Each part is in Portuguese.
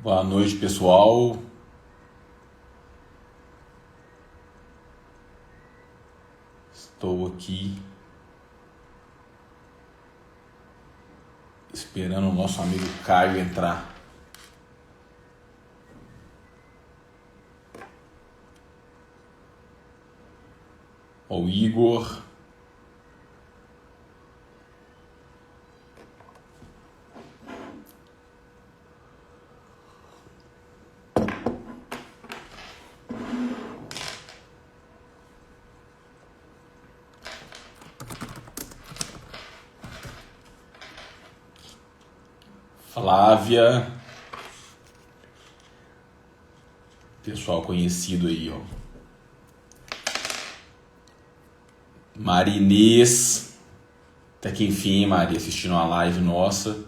Boa noite, pessoal. Estou aqui esperando o nosso amigo Caio entrar. O Igor. Flávia. Pessoal conhecido aí, ó. Marinês. Até que enfim, Maria, assistindo a live nossa.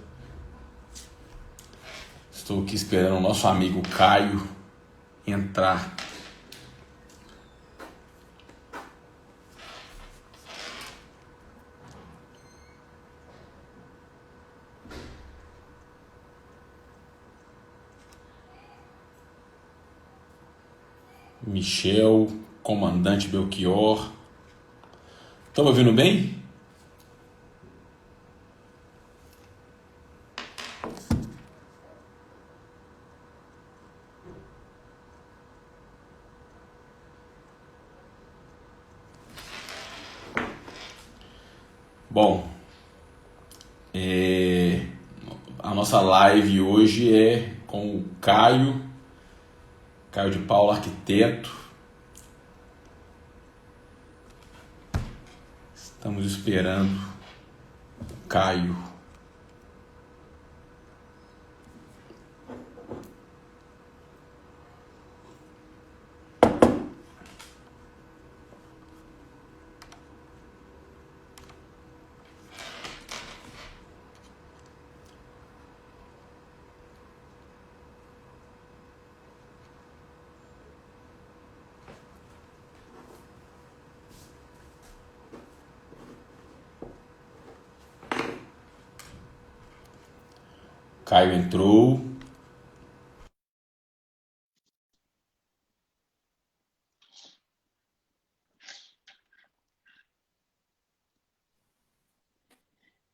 Estou aqui esperando o nosso amigo Caio entrar. Michel, comandante Belchior. Estão me ouvindo bem? Bom, a nossa live hoje é com o Caio de Paula, arquiteto. Estamos esperando o Caio. Caio entrou.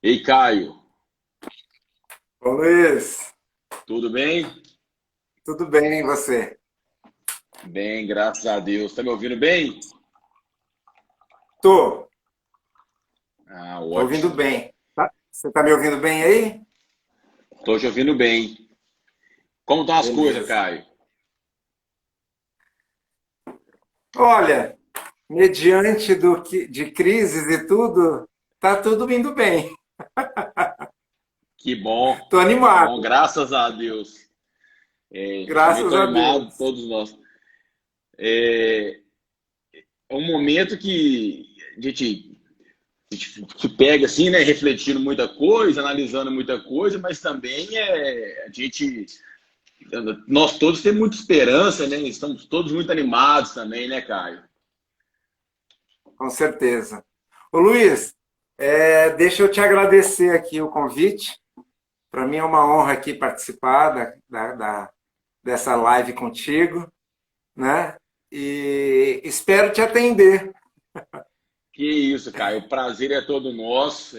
Ei, Caio, Ô Luiz, tudo bem? tudo bem e você? Bem, graças a Deus. Tá me ouvindo bem? Tô, Ah, tô ouvindo ótimo. bem. Você tá me ouvindo bem aí? Tô te ouvindo bem. Como estão as coisas, Beleza. Caio? Olha, mediante de crises e tudo, tá tudo indo bem. Tô Que bom, animado, graças a Deus. Também graças tô a animado, Deus. todos nós. É, é um momento que a gente pega assim, né, refletindo muita coisa, analisando muita coisa, mas também nós todos temos muita esperança, né? Estamos todos muito animados também, né, Caio? Com certeza. Ô Luiz, deixa eu te agradecer aqui o convite. Para mim é uma honra aqui participar dessa live contigo, né? E espero te atender. Que isso, Caio. O prazer é todo nosso.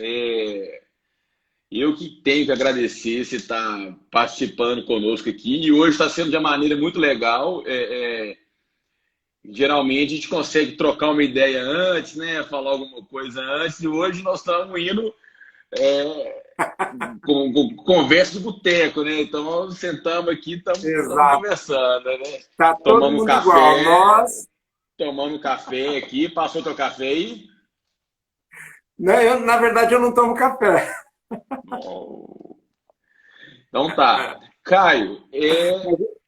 Eu que tenho que agradecer você estar participando conosco aqui. E hoje está sendo de uma maneira muito legal. Geralmente a gente consegue trocar uma ideia antes, né? Falar alguma coisa antes. E hoje nós estamos indo é, com conversa de boteco, né? Então nós sentamos aqui, estamos Exato. conversando, né? Tá todo Tomamos mundo igual. café, Nós. tomamos café aqui. Passou teu café aí? Não, na verdade, eu não tomo café. Bom, então tá. Caio,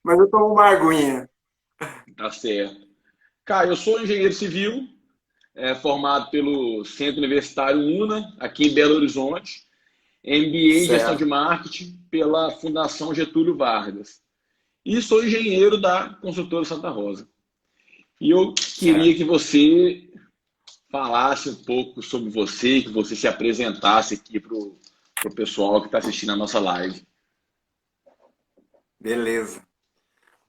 Mas eu tomo uma aguinha. tá certo. Caio, eu sou engenheiro civil, formado pelo Centro Universitário UNA, aqui em Belo Horizonte, MBA em Gestão de Certo. Marketing pela Fundação Getúlio Vargas. E sou engenheiro da Construtora Santa Rosa. E eu queria Certo. que você falasse um pouco sobre você, que você se apresentasse aqui para o pessoal que está assistindo a nossa live. Beleza.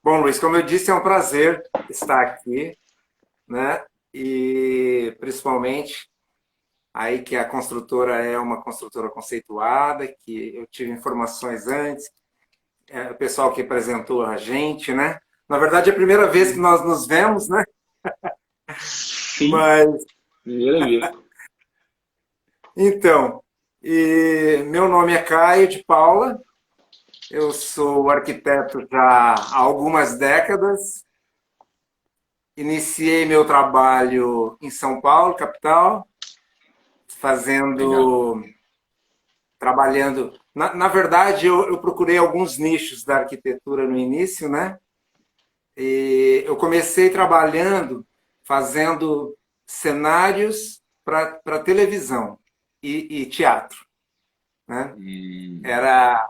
Bom, Luiz, como eu disse, é um prazer estar aqui, né? E principalmente aí que a construtora é uma construtora conceituada, que eu tive informações antes, o pessoal que apresentou a gente, né? Na verdade, é a primeira vez que nós nos vemos, né? Sim, Mas, primeira vez. então, meu nome é Caio de Paula, eu sou arquiteto já há algumas décadas, iniciei meu trabalho em São Paulo, capital, Legal. fazendo, trabalhando. Na verdade, eu procurei alguns nichos da arquitetura no início, né? E eu comecei trabalhando, fazendo cenários para televisão e teatro, né? Hum, Era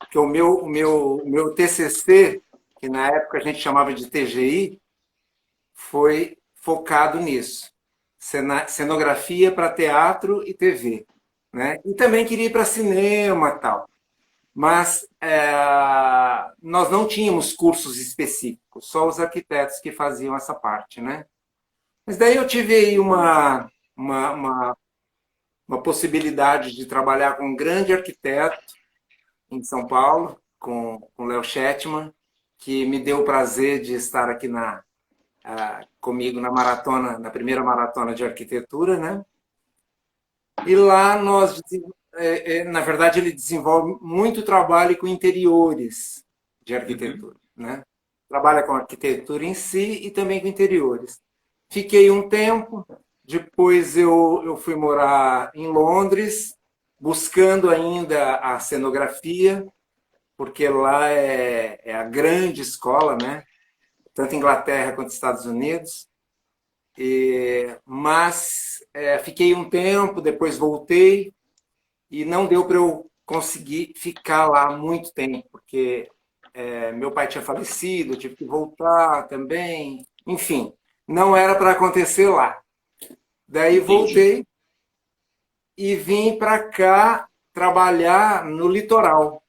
que o meu TCC, que na época a gente chamava de TGI, foi focado nisso. Cenografia para teatro e TV. Né? E também queria ir para cinema e tal. Mas nós não tínhamos cursos específicos, só os arquitetos que faziam essa parte. Né? Mas daí eu tive aí uma, uma, uma possibilidade de trabalhar com um grande arquiteto em São Paulo, com Léo Schettman, que me deu o prazer de estar aqui comigo na maratona, na primeira maratona de arquitetura, né? E lá na verdade, ele desenvolve muito trabalho com interiores de uhum. arquitetura, né? Trabalha com arquitetura em si e também com interiores. Fiquei um tempo, depois eu fui morar em Londres, buscando ainda a cenografia, porque lá é a grande escola, né? Tanto Inglaterra quanto Estados Unidos. Mas fiquei um tempo, depois voltei e não deu para eu conseguir ficar lá muito tempo, porque meu pai tinha falecido, eu tive que voltar também. Enfim, não era para acontecer lá. Daí Entendi. voltei e vim para cá trabalhar no litoral.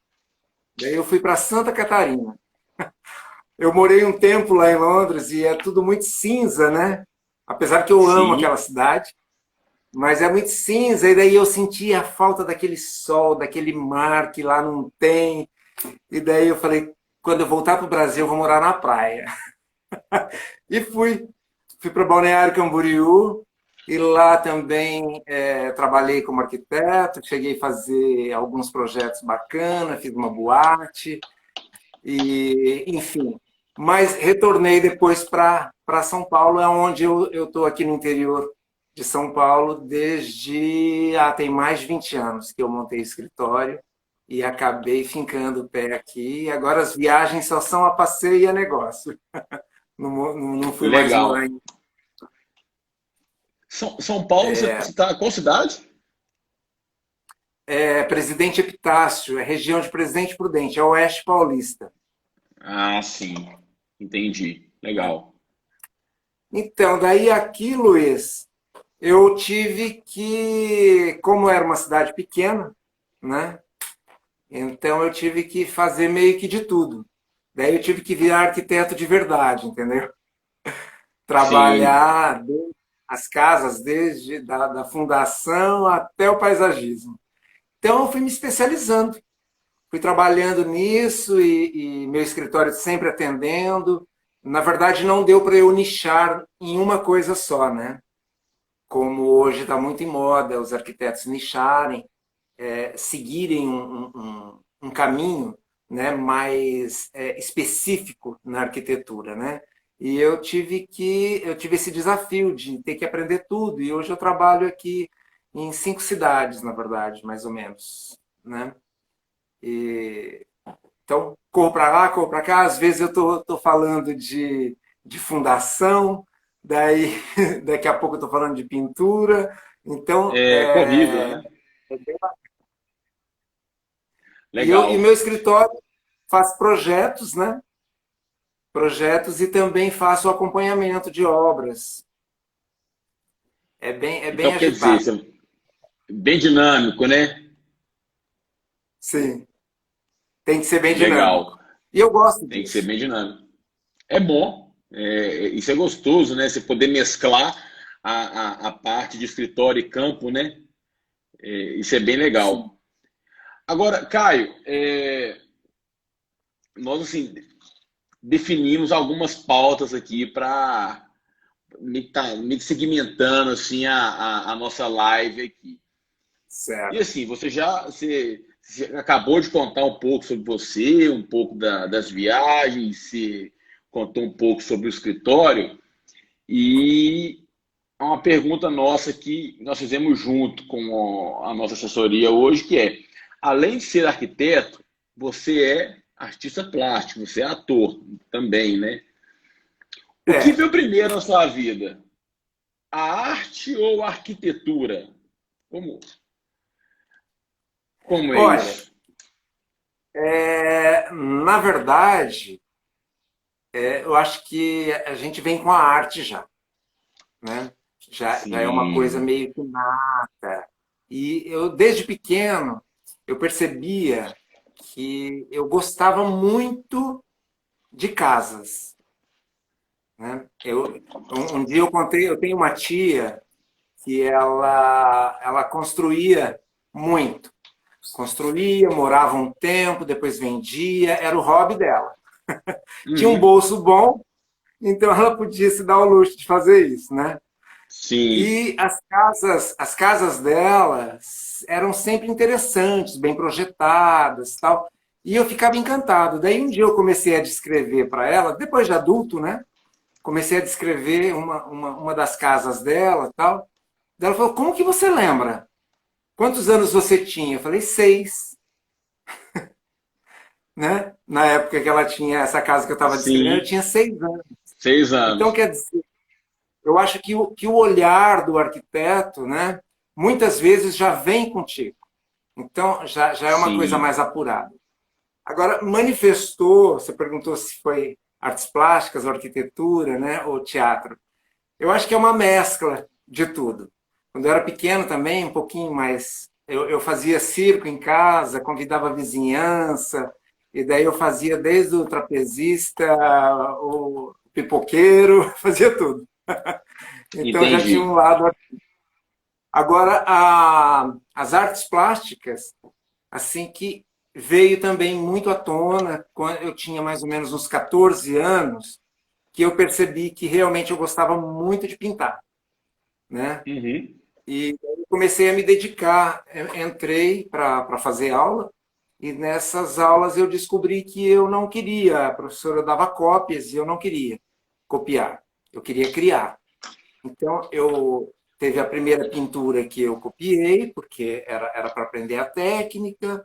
Daí eu fui para Santa Catarina. Eu morei um tempo lá em Londres e é tudo muito cinza, né? Apesar que eu amo aquela Sim, cidade, mas é muito cinza. E daí eu sentia a falta daquele sol, daquele mar que lá não tem. E daí eu falei, quando eu voltar para o Brasil, eu vou morar na praia. E fui para Balneário Camboriú e lá também trabalhei como arquiteto, cheguei a fazer alguns projetos bacanas, fiz uma boate e enfim. Mas retornei depois para São Paulo, é onde eu estou aqui no interior de São Paulo desde tem mais de 20 anos que eu montei escritório e acabei fincando o pé aqui. Agora as viagens só são a passeio e a negócio. Não fui mais morar legal. em São Paulo, você está qual cidade? Presidente Epitácio, é região de Presidente Prudente, é Oeste Paulista. Ah, sim. Entendi. Né? Legal. Então, daí aqui, Luiz, eu tive que, como era uma cidade pequena, né? Então eu tive que fazer meio que de tudo. Daí eu tive que virar arquiteto de verdade, entendeu? Sim. Trabalhar as casas desde da fundação até o paisagismo. Então eu fui me especializando. Fui trabalhando nisso e meu escritório sempre atendendo. Na verdade, não deu para eu nichar em uma coisa só, né? Como hoje está muito em moda os arquitetos nicharem, seguirem um caminho, né, mais específico na arquitetura, né? E eu tive esse desafio de ter que aprender tudo. E hoje eu trabalho aqui em 5 cidades, na verdade, mais ou menos, né? E então, corro para lá, corro para cá. Às vezes eu tô falando de fundação, daí daqui a pouco eu estou falando de pintura. Então, É corrido, né? e Legal. meu escritório faz projetos, né? Projetos e também faço o acompanhamento de obras. É bem Então, quer dizer, agitado. você é bem dinâmico, né? Sim, tem que ser bem Legal. dinâmico. E eu gosto Tem que ser disso. bem dinâmico. É bom, isso é gostoso, né? Você poder mesclar a parte de escritório e campo, né? Isso é bem Sim. legal. Agora, Caio, nós assim definimos algumas pautas aqui para me segmentando assim a nossa live aqui. E Certo. assim, você acabou de contar um pouco sobre você, um pouco das viagens, você contou um pouco sobre o escritório. E uma pergunta nossa que nós fizemos junto com a nossa assessoria hoje, que é, além de ser arquiteto, você é artista plástico, você é ator também, né? O que É, veio primeiro na sua vida? A arte ou a arquitetura? Como, como é olha, isso? na verdade, eu acho que a gente vem com a arte já, né? Já é uma coisa Sim. meio que nata. E eu, desde pequeno, eu percebia que eu gostava muito de casas, né? Um dia eu contei, eu tenho uma tia que ela construía muito. Construía, morava um tempo, depois vendia, era o hobby dela. Tinha um Uhum. bolso bom, então ela podia se dar o luxo de fazer isso, né? Sim, E as casas delas eram sempre interessantes, bem projetadas, tal. E eu ficava encantado. Daí um dia eu comecei a descrever para ela, depois de adulto, né? Comecei a descrever uma das casas dela, tal. Daí ela falou: "Como que você lembra? Quantos anos você tinha?" Eu falei: "6", né? Na época que ela tinha essa casa que eu estava descrevendo, eu sim. tinha 6 anos. 6 anos. Então, quer dizer, eu acho que o olhar do arquiteto, né, muitas vezes já vem contigo. Então, já é uma coisa Sim, mais apurada. Agora, manifestou, você perguntou se foi artes plásticas, ou arquitetura, né, ou teatro. Eu acho que é uma mescla de tudo. Quando eu era pequeno também, um pouquinho mais. Eu fazia circo em casa, convidava a vizinhança, e daí eu fazia desde o trapezista, o pipoqueiro, fazia tudo. Então já tinha um entendi. lado. Agora, as artes plásticas, assim que veio também muito à tona, quando eu tinha mais ou menos uns 14 anos, que eu percebi que realmente eu gostava muito de pintar, né? Uhum. E eu comecei a me dedicar, entrei para fazer aula, e nessas aulas eu descobri que eu não queria, a professora dava cópias e eu não queria copiar, eu queria criar. Então, eu teve a primeira pintura que eu copiei, porque era para aprender a técnica.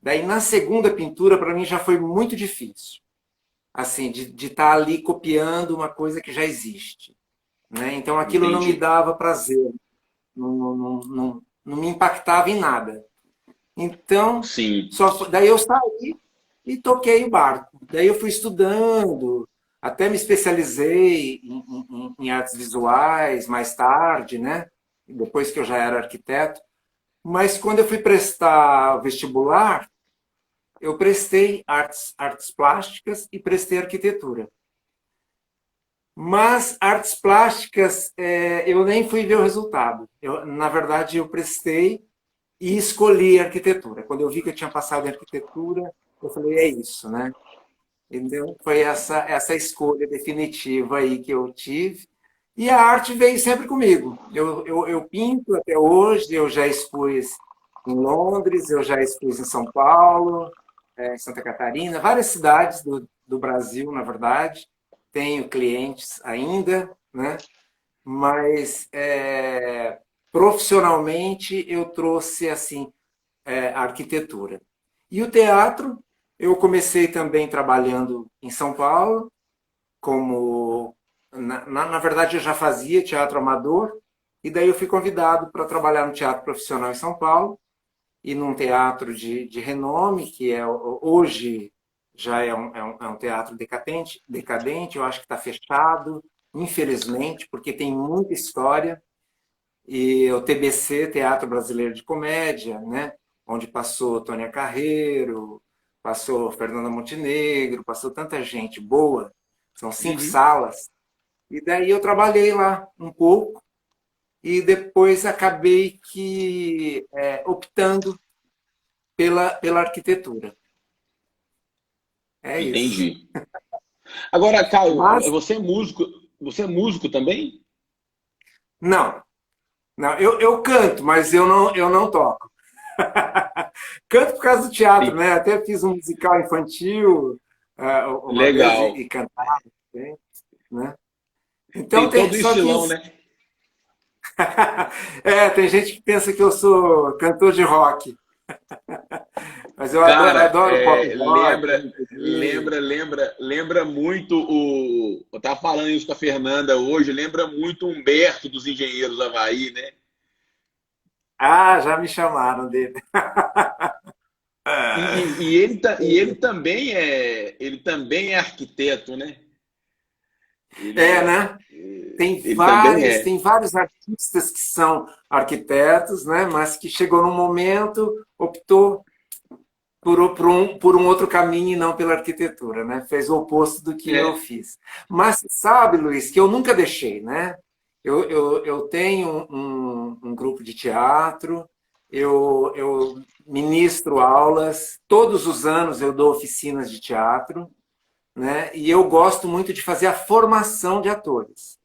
Daí, na segunda pintura, para mim já foi muito difícil, assim, de estar ali copiando uma coisa que já existe, né? Então, aquilo não me Entendi. dava prazer, não me impactava em nada. Então, Sim, daí eu saí e toquei o barco. Daí eu fui estudando, até me especializei em artes visuais mais tarde, né? Depois que eu já era arquiteto. Mas quando eu fui prestar vestibular, eu prestei artes plásticas e prestei arquitetura. Mas artes plásticas, eu nem fui ver o resultado. Na verdade, eu prestei e escolhi arquitetura. Quando eu vi que eu tinha passado em arquitetura, eu falei, é isso, né? Então, foi essa escolha definitiva aí que eu tive. E a arte veio sempre comigo. Eu pinto até hoje, eu já expus em Londres, eu já expus em São Paulo, em Santa Catarina, várias cidades do Brasil, na verdade. Tenho clientes ainda, né? Mas profissionalmente eu trouxe assim a arquitetura. E o teatro, eu comecei também trabalhando em São Paulo, como, na verdade, eu já fazia teatro amador, e daí eu fui convidado para trabalhar no teatro profissional em São Paulo, e num teatro de renome, que hoje já é um teatro decadente, eu acho que está fechado, infelizmente, porque tem muita história, e o TBC, Teatro Brasileiro de Comédia, né? Onde passou Tônia Carreiro, passou Fernanda Montenegro, passou tanta gente boa, são 5 Uhum. salas. E daí eu trabalhei lá um pouco e depois acabei optando pela arquitetura. É isso. Entendi. Agora, Caio, Mas, você é músico também? não, não, eu canto, mas eu não toco. Canto por causa do teatro, Sim. né? Até fiz um musical infantil uma vez Legal. e cantava, né? Então Tem tem, todo o só que estilão, né? tem gente que pensa que eu sou cantor de rock, mas eu adoro, Cara, adoro pop rock, lembra, MPB. lembra muito o. Eu tava falando isso com a Fernanda hoje, lembra muito o Humberto dos Engenheiros do Havaí, né? Ah, já me chamaram dele. Ele também é arquiteto, né? É, né? Ele também Tem é. vários artistas que são arquitetos, né? Mas que chegou num momento, optou por um outro caminho e não pela arquitetura, né? Fez o oposto do que eu É. fiz. Mas sabe, Luiz, que eu nunca deixei, né? Eu tenho um grupo de teatro, eu ministro aulas, todos os anos eu dou oficinas de teatro, né? E eu gosto muito de fazer a formação de atores.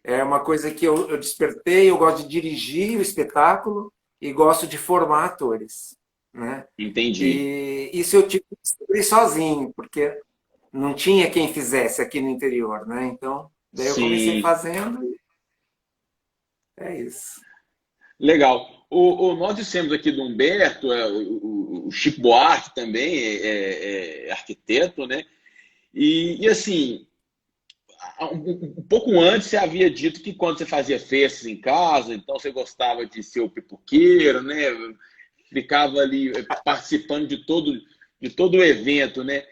É uma coisa que eu despertei, eu gosto de dirigir o espetáculo e gosto de formar atores, né? Entendi. E isso eu tive que descobrir sozinho, porque não tinha quem fizesse aqui no interior, né? Então, daí eu comecei Sim. fazendo e é isso. Legal. Nós dissemos aqui do Humberto, o Chico Buarque também é arquiteto, né? E assim, um pouco antes você havia dito que quando você fazia festas em casa, então você gostava de ser o pipoqueiro, né? Ficava ali participando de todo o evento, né?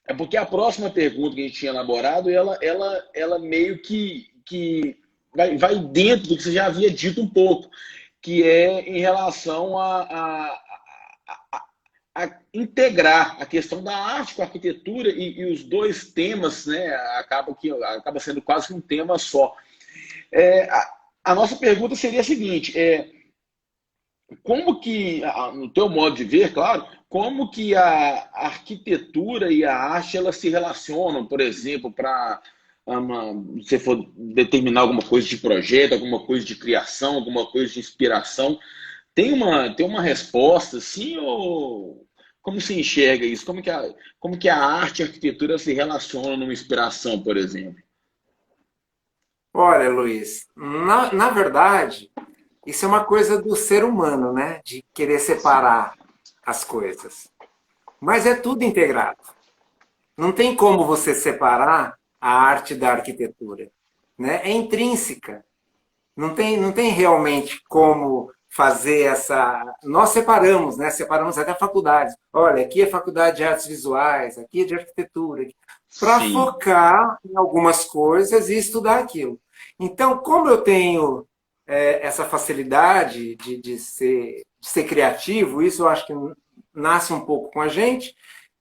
É porque a próxima pergunta que a gente tinha elaborado, ela meio que vai dentro do que você já havia dito um pouco, que é em relação a integrar a questão da arte com a arquitetura e os dois temas, né, acaba sendo quase que um tema só. A nossa pergunta seria a seguinte: como que, no teu modo de ver, claro, como que a arquitetura e a arte elas se relacionam, por exemplo, para se for determinar alguma coisa de projeto, alguma coisa de criação, alguma coisa de inspiração, tem uma resposta, sim, ou como se enxerga isso? Como que a arte e a arquitetura se relacionam numa inspiração, por exemplo? Olha, Luiz, na verdade, isso é uma coisa do ser humano, né? De querer Sim. separar as coisas. Mas é tudo integrado. Não tem como você separar a arte da arquitetura, né? É intrínseca. Não tem realmente como fazer essa. Nós separamos, né? Separamos até faculdades. Olha, aqui é faculdade de artes visuais, aqui é de arquitetura, para Sim. focar em algumas coisas e estudar aquilo. Então, como eu tenho essa facilidade de ser criativo, isso eu acho que nasce um pouco com a gente,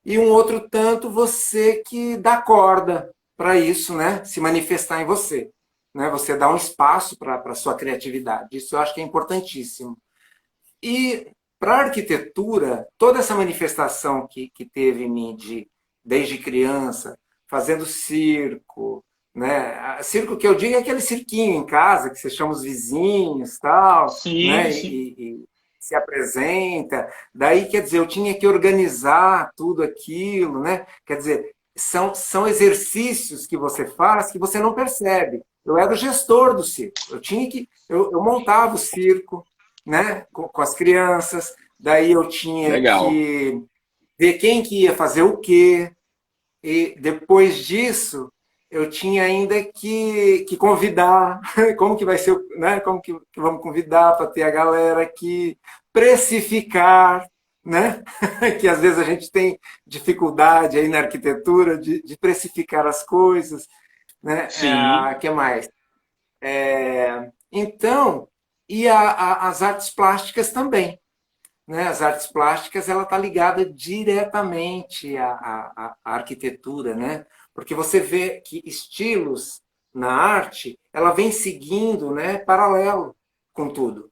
e um outro tanto você que dá corda para isso, né? Se manifestar em você, né? Você dá um espaço para a sua criatividade. Isso eu acho que é importantíssimo. E para a arquitetura, toda essa manifestação que teve em mim desde criança, fazendo circo, né? Circo que eu digo é aquele cirquinho em casa, que você chama os vizinhos, tal, Sim, né? sim. E se apresenta. Daí, quer dizer, eu tinha que organizar tudo aquilo, né? Quer dizer, são exercícios que você faz que você não percebe. Eu era o gestor do circo. Eu montava o circo, né, com as crianças, daí eu tinha Legal. que ver quem que ia fazer o quê, e depois disso eu tinha ainda que convidar, como que vai ser, né, como que vamos convidar para ter a galera aqui, precificar, né, que às vezes a gente tem dificuldade aí na arquitetura de precificar as coisas, né, Sim. que mais? Então, e as artes plásticas também. né, as artes plásticas, ela está ligada diretamente à arquitetura, né? Porque você vê que estilos na arte, ela vem seguindo, né, paralelo com tudo.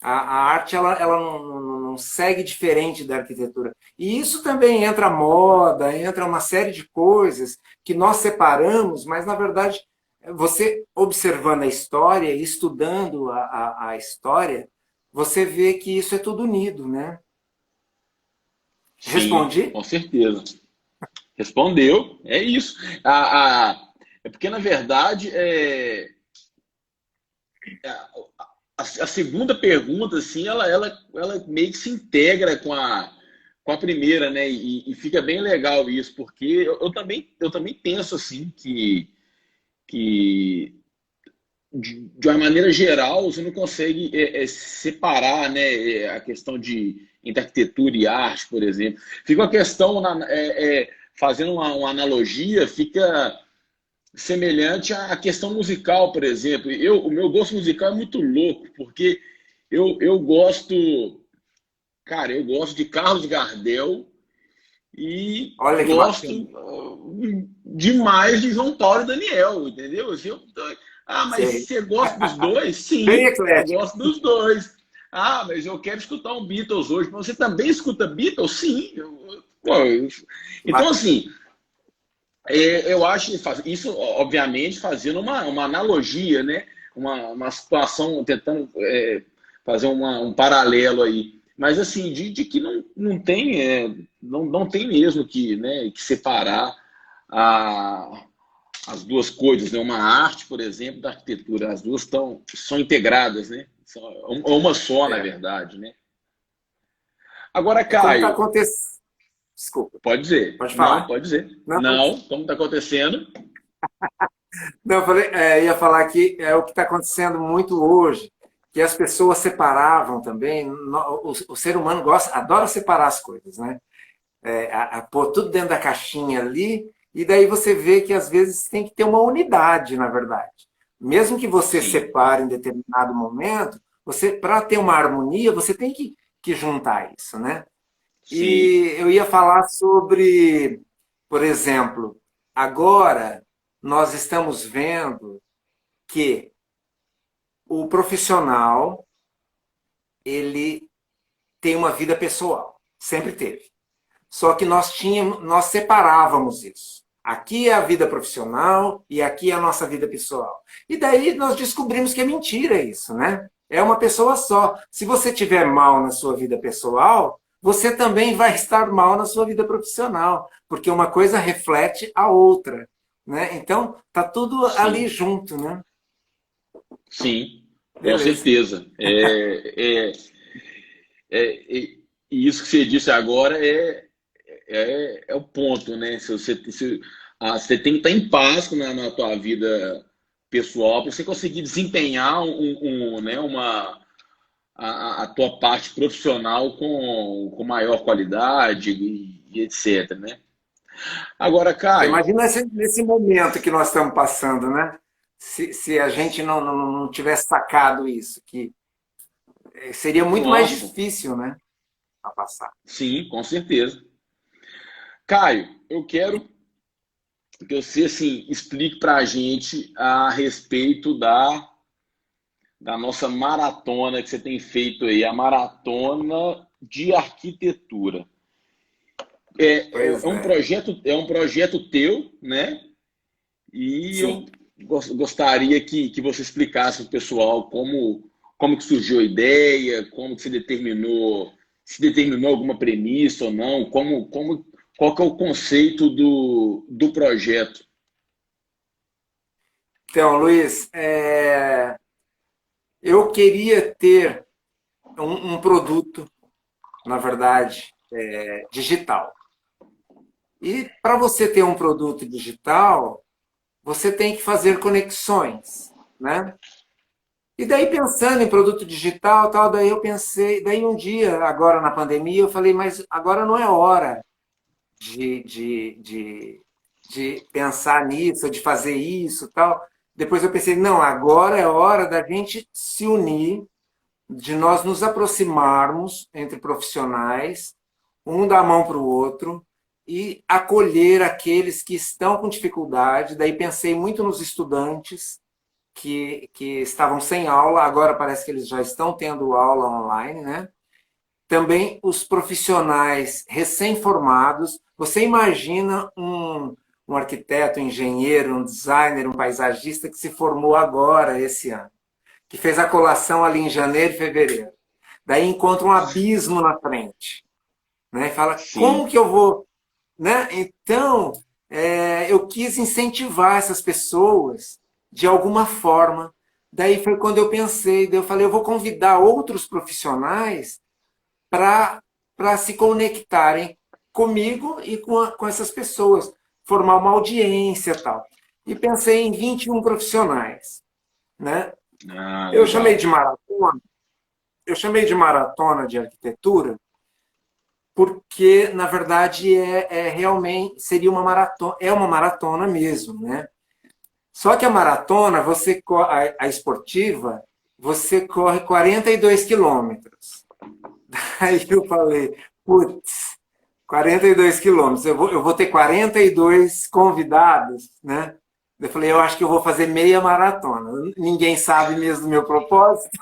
A arte ela não segue diferente da arquitetura. E isso também entra moda, entra uma série de coisas que nós separamos, mas na verdade, você observando a história, estudando a história, você vê que isso é tudo unido, né? Sim, Respondi? com certeza. Respondeu, é isso. É porque, na verdade, a segunda pergunta, assim, ela meio que se integra com a primeira, né? E fica bem legal isso, porque eu também penso, assim, que de uma maneira geral, você não consegue separar, né, a questão de entre arquitetura e arte, por exemplo. Fica uma questão, fazendo uma analogia, fica semelhante à questão musical, por exemplo. O meu gosto musical é muito louco, porque eu gosto, cara, eu gosto de Carlos Gardel e Olha que gosto bacana. demais de João Paulo e Daniel, entendeu? Assim, mas Sei. você gosta dos dois? Bem Sim, eu eclético. gosto dos dois. Ah, mas eu quero escutar um Beatles hoje. Mas você também escuta Beatles? Sim. Então, Bacana. assim, eu acho que isso, obviamente, fazendo uma analogia, né? Uma situação, tentando fazer um paralelo aí. Mas, assim, de que não tem, não tem mesmo que, né, que separar a, as duas coisas, né? Uma arte, por exemplo, da arquitetura. As duas são integradas, né? São uma só, na É, verdade, né? Agora, é como está Caio, acontecendo. Desculpa, pode dizer. pode Não, falar. pode dizer. Não, Não, como está acontecendo? não, eu falei, ia falar que é o que está acontecendo muito hoje, que as pessoas separavam também. O ser humano adora separar as coisas, né? Pôr tudo dentro da caixinha ali, e daí você vê que às vezes tem que ter uma unidade, na verdade. Mesmo que você Sim, separe em determinado momento, você, para ter uma harmonia, você tem que juntar isso, né? sim, E eu ia falar sobre, por exemplo, agora nós estamos vendo que o profissional ele tem uma vida pessoal, sempre teve. Só que nós separávamos isso. Aqui é a vida profissional e aqui é a nossa vida pessoal. E daí nós descobrimos que é mentira isso, né? É uma pessoa só. Se você tiver mal na sua vida pessoal, você também vai estar mal na sua vida profissional, porque uma coisa reflete a outra, né? Então, tá tudo ali sim, junto, né? sim, com Beleza. certeza. E isso que você disse agora é o ponto, né? Você tem que estar em paz na tua vida pessoal para você conseguir desempenhar né, a tua parte profissional com maior qualidade e etc, né? Agora, Você Caio, imagina nesse momento que nós estamos passando, né? Se a gente não tivesse sacado isso, que seria muito mais nossa, difícil, né? A passar. sim, com certeza. Caio, eu quero que você assim, explique para a gente a respeito da nossa maratona que você tem feito aí, a maratona de arquitetura. Pois é, É um projeto teu, né? E eu sim. gostaria que você explicasse para o pessoal como que surgiu a ideia, como que se determinou alguma premissa ou não, qual que é o conceito do projeto. Então, Luiz, eu queria ter um produto, na verdade, digital. E para você ter um produto digital, você tem que fazer conexões, né? E daí pensando em produto digital, tal, daí eu pensei, daí um dia, agora na pandemia, eu falei, mas agora não é hora de, de, de, de pensar nisso, de fazer isso, tal. Depois eu pensei, não, agora é hora da gente se unir, de nós nos aproximarmos entre profissionais, um dar a mão para o outro e acolher aqueles que estão com dificuldade. Daí pensei muito nos estudantes que estavam sem aula, agora parece que eles já estão tendo aula online, né? Também os profissionais recém-formados. Você imagina um arquiteto, um engenheiro, um designer, um paisagista que se formou agora, esse ano, que fez a colação ali em janeiro e fevereiro. Daí encontra um abismo na frente. Né? E fala, como Sim. que eu vou... Né? Então, eu quis incentivar essas pessoas de alguma forma. Daí foi quando eu pensei, daí eu falei, eu vou convidar outros profissionais para se conectarem comigo e com essas pessoas, formar uma audiência e tal. E pensei em 21 profissionais. Né? Ah, Eu chamei de legal. maratona, eu chamei de maratona de arquitetura porque, na verdade, realmente seria uma maratona mesmo, né? Só que a maratona, a esportiva, você corre 42 quilômetros. Aí eu falei, putz, 42 quilômetros, eu vou ter 42 convidados, né? Eu falei, eu acho que eu vou fazer meia maratona. Ninguém sabe mesmo do meu propósito.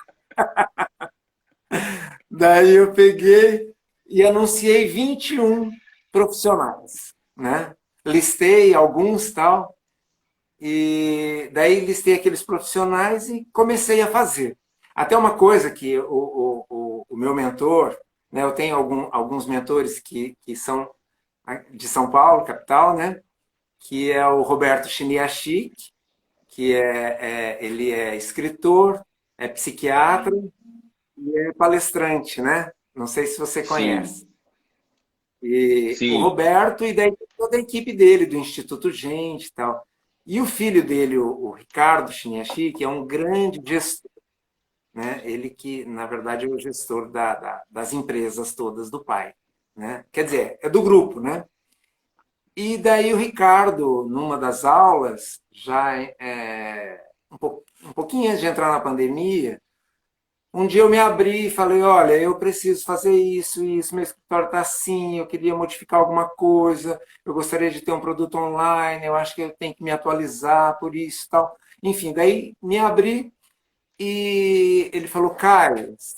Daí eu peguei e anunciei 21 profissionais, né? Listei alguns tal, e daí listei aqueles profissionais e comecei a fazer. Até uma coisa que o meu mentor, né, eu tenho alguns mentores que são de São Paulo, capital, né, que é o Roberto Chiniachik, que ele é escritor, é psiquiatra e é palestrante, né? Não sei se você conhece. Sim, E o sim. Roberto, e daí toda a equipe dele, do Instituto Gente e tal. E o filho dele, o Ricardo Chiniachi, que é um grande gestor, né? Ele que, na verdade, é o gestor das empresas todas do pai. Né? Quer dizer, é do grupo, né? E daí o Ricardo, numa das aulas, já um pouquinho antes de entrar na pandemia, um dia eu me abri e falei, olha, eu preciso fazer isso, meu escritório está assim, eu queria modificar alguma coisa, eu gostaria de ter um produto online, eu acho que eu tenho que me atualizar por isso e tal. Enfim, daí me abri e ele falou, Carlos,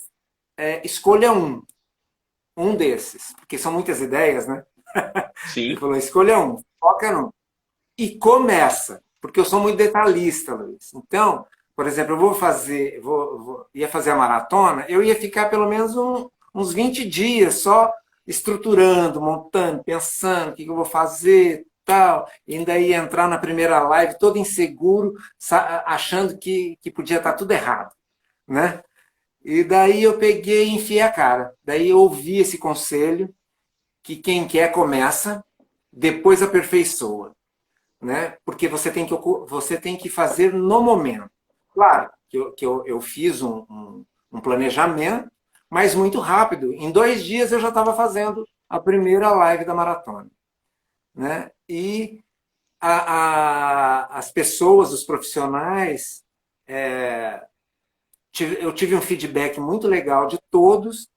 escolha um desses, porque são muitas ideias, né? Ele Sim. falou, escolha um, foca num. E começa, porque eu sou muito detalhista, Luiz. Então, por exemplo, eu ia fazer a maratona, eu ia ficar pelo menos uns 20 dias só estruturando, montando, pensando o que eu vou fazer, tal. E ainda ia entrar na primeira live todo inseguro, achando que podia estar tudo errado, né? E daí eu peguei e enfiei a cara. Daí eu ouvi esse conselho que quem quer começa, depois aperfeiçoa, né? Porque você tem que fazer no momento. Claro que eu fiz um planejamento, mas muito rápido. Em 2 dias eu já estava fazendo a primeira live da maratona. Né? E as pessoas, os profissionais, eu tive um feedback muito legal de todos.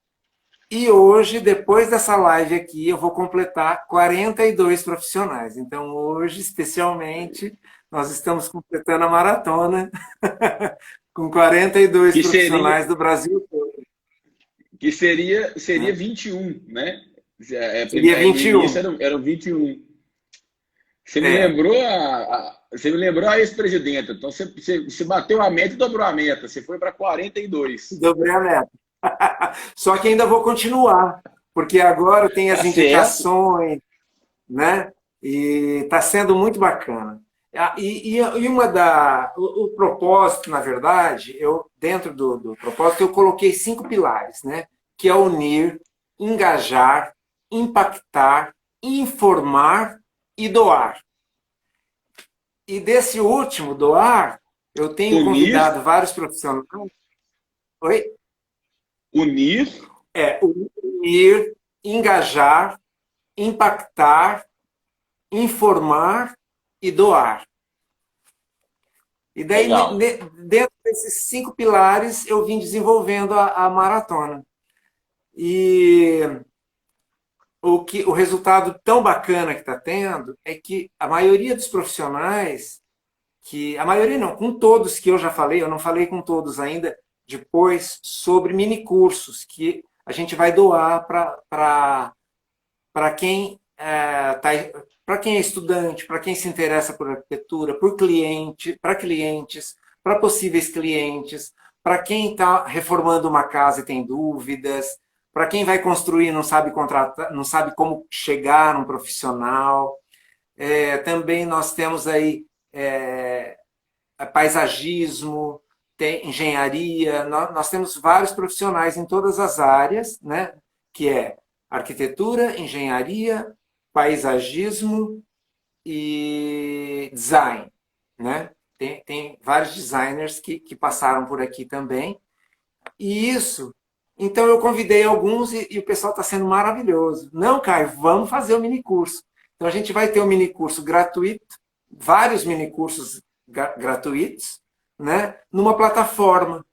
E hoje, depois dessa live aqui, eu vou completar 42 profissionais. Então, hoje, especialmente, nós estamos completando a maratona com 42 Que seria, profissionais do Brasil todo. seria Né? 21, né? Seria No 21. início eram 21. É, Você me lembrou a ex-presidenta. Então você bateu a meta e dobrou a meta. Você foi para 42. dobrei a meta. Só que ainda vou continuar, porque agora tem Tá as certo. indicações, né? E está sendo muito bacana. E o propósito, na verdade, dentro do propósito, eu coloquei 5 pilares, né? Que é unir, engajar, impactar, informar e doar. E desse último, doar, eu tenho Unir, convidado vários profissionais. Oi? unir. Unir, engajar, impactar, informar e doar. E daí, Legal. dentro desses 5 pilares, eu vim desenvolvendo a maratona. E o resultado tão bacana que está tendo é que a maioria dos profissionais, que a maioria não, com todos que eu já falei, eu não falei com todos ainda, depois sobre minicursos que a gente vai doar para quem para quem é estudante, para quem se interessa por arquitetura, por cliente, para clientes, para possíveis clientes, para quem está reformando uma casa e tem dúvidas, para quem vai construir e não sabe contratar, não sabe como chegar num profissional. Também nós temos aí paisagismo, tem engenharia, nós temos vários profissionais em todas as áreas, né? Que é arquitetura, engenharia, paisagismo e design, né? Tem vários designers que passaram por aqui também. E isso, então eu convidei alguns e o pessoal está sendo maravilhoso. Não, Caio, vamos fazer o minicurso. Então a gente vai ter um minicurso gratuito, vários minicursos gratuitos, né? Numa plataforma.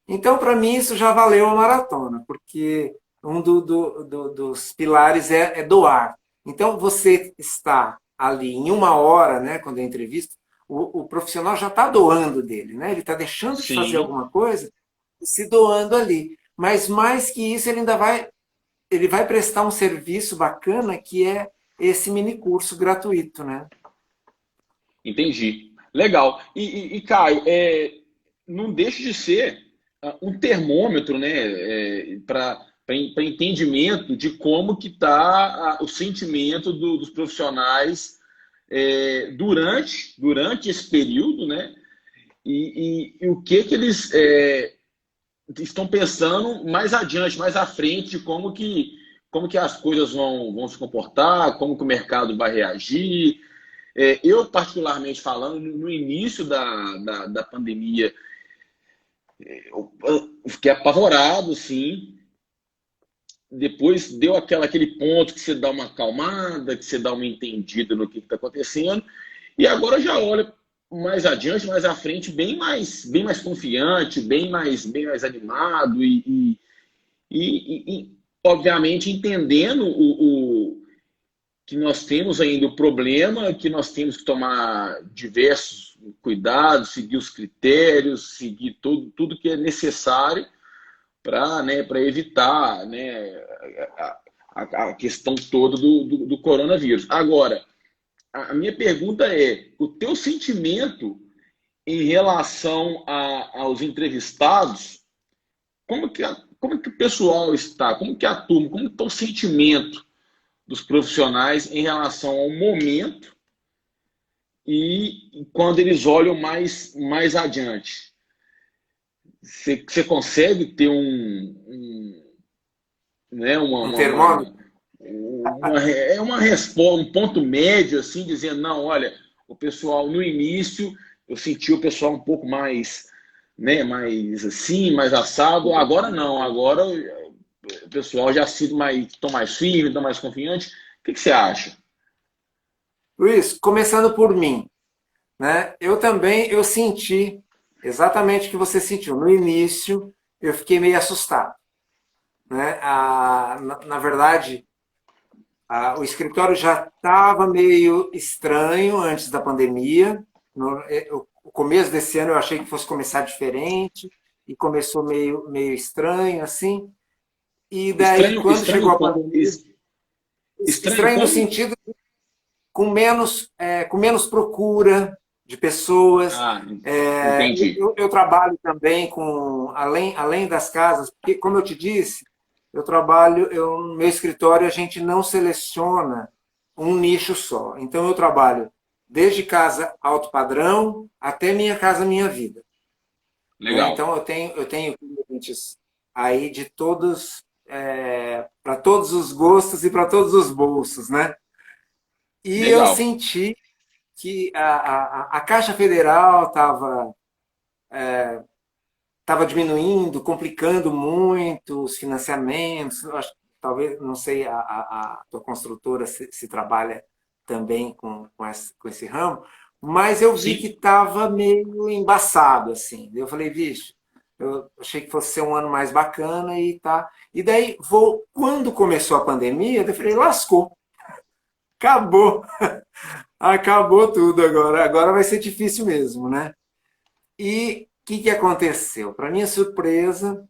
Então, para mim, isso já valeu a maratona, porque um dos pilares é doar. Então, você está ali em 1 hora, né, quando é entrevista, o profissional já está doando dele, né? Ele está deixando de fazer Sim, alguma coisa e se doando ali. Mas mais que isso, ele vai prestar um serviço bacana que é esse mini curso gratuito, né? entendi. Legal. Caio, não deixa de ser um termômetro, né, para entendimento de como que está o sentimento dos profissionais durante esse período, né, e o que eles estão pensando mais adiante, mais à frente, de como que as coisas vão se comportar, como que o mercado vai reagir. Eu, particularmente falando, no início da pandemia, eu fiquei apavorado, sim. Depois deu aquele ponto que você dá uma acalmada, que você dá uma entendida no que está acontecendo. E agora já olha mais adiante, mais à frente, bem mais confiante, bem mais animado e, obviamente, entendendo que nós temos ainda o problema, que nós temos que tomar diversos cuidados, seguir os critérios, seguir tudo que é necessário para evitar, né, a questão toda do coronavírus. Agora, a minha pergunta é: o teu sentimento em relação aos entrevistados, como que o pessoal está, como que a turma, como está o sentimento dos profissionais em relação ao momento e quando eles olham mais adiante? Você consegue ter né, Um termômetro. uma resposta, um ponto médio, assim, dizendo, não, olha, o pessoal no início, eu senti o pessoal um pouco mais, né, mais assim, mais assado, agora não, agora o pessoal já se estão mais firme, estão mais confiante. O que você acha? Luiz, começando por mim, né? Eu também eu senti exatamente o que você sentiu. No início, eu fiquei meio assustado, né? Na verdade, o escritório já estava meio estranho antes da pandemia. O começo desse ano eu achei que fosse começar diferente e começou meio estranho assim. E daí, Estranho, quando chegou estranho, a pandemia, estranho estranho no como? sentido com menos procura de pessoas. Ah, entendi. Eu trabalho também além das casas, porque, como eu te disse, eu trabalho, no meu escritório a gente não seleciona um nicho só. Então, eu trabalho desde casa alto padrão até minha casa, minha vida. Né? Legal, Então, eu tenho clientes aí de todos, para todos os gostos e para todos os bolsos, né? E eu legal. senti que a Caixa Federal estava diminuindo, complicando muito os financiamentos. Eu acho, talvez, não sei, a tua construtora se trabalha também com esse ramo, mas eu vi que Sim, estava meio embaçado, assim. Eu falei, vixe, eu achei que fosse ser um ano mais bacana e tá. E daí, quando começou a pandemia, eu falei, lascou, acabou, acabou tudo agora. Agora vai ser difícil mesmo, né? E o que aconteceu? Para minha surpresa,